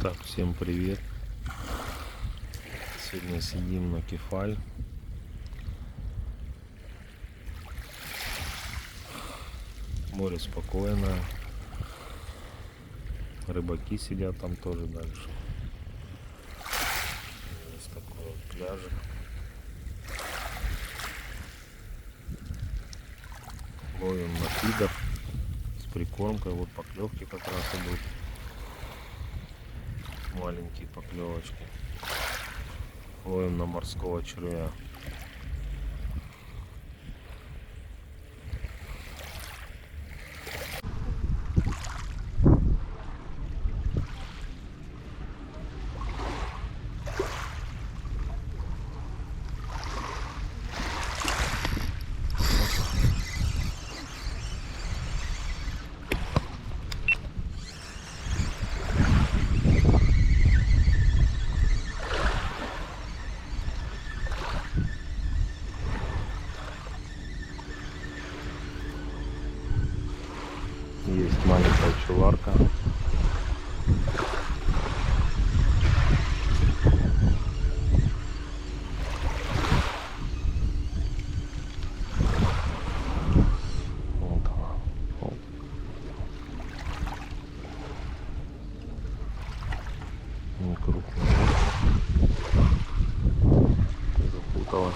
Так, всем привет! Сегодня сидим на Кефаль. Море спокойное. Рыбаки сидят там тоже дальше. Есть такой вот пляжик. Ловим на фидер с прикормкой. Вот поклевки как раз идут. Маленькие поклевочки. Ловим на морского червя. Есть маленькая чуларка. Вот она. Вот. Не крупная. Запуталась.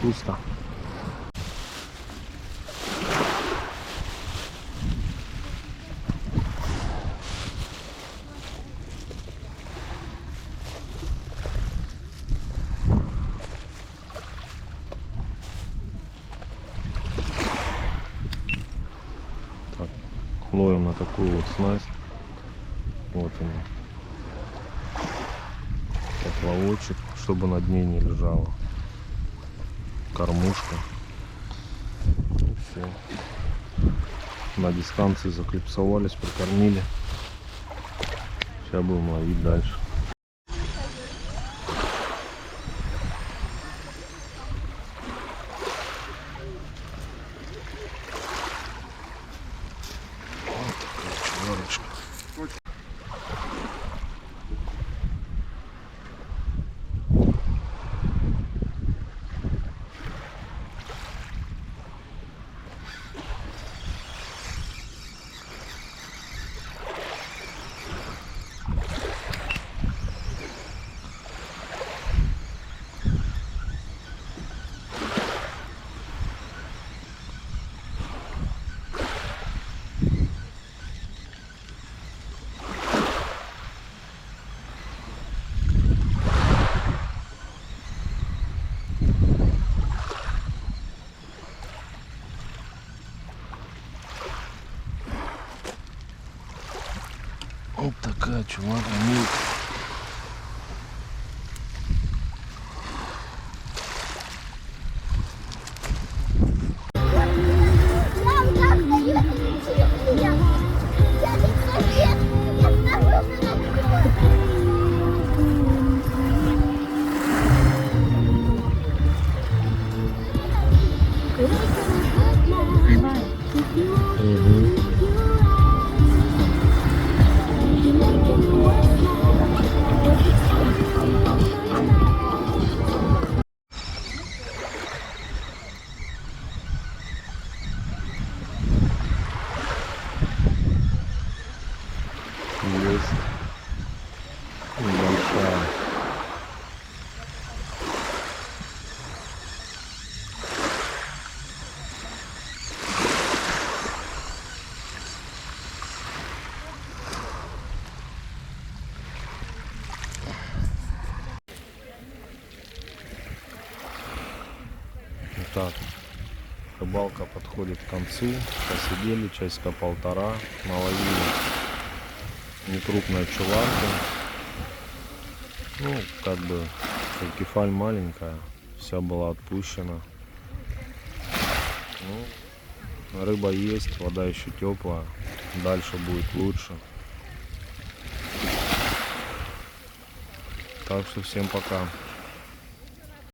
Пусто. Так, ловим на такую вот снасть. Вот он. Поплавочек, чтобы на дне не лежало. Кормушка. И все. На дистанции заклипсовались, прикормили. Сейчас будем ловить дальше. Вот такая чуварочка. Вот такая чувак, так, рыбалка подходит к концу. Посидели часика полтора, наловили некрупную чуварку. Ну, как бы кефаль маленькая, вся была отпущена. Ну, рыба есть, вода еще теплая, дальше будет лучше. Так что всем пока.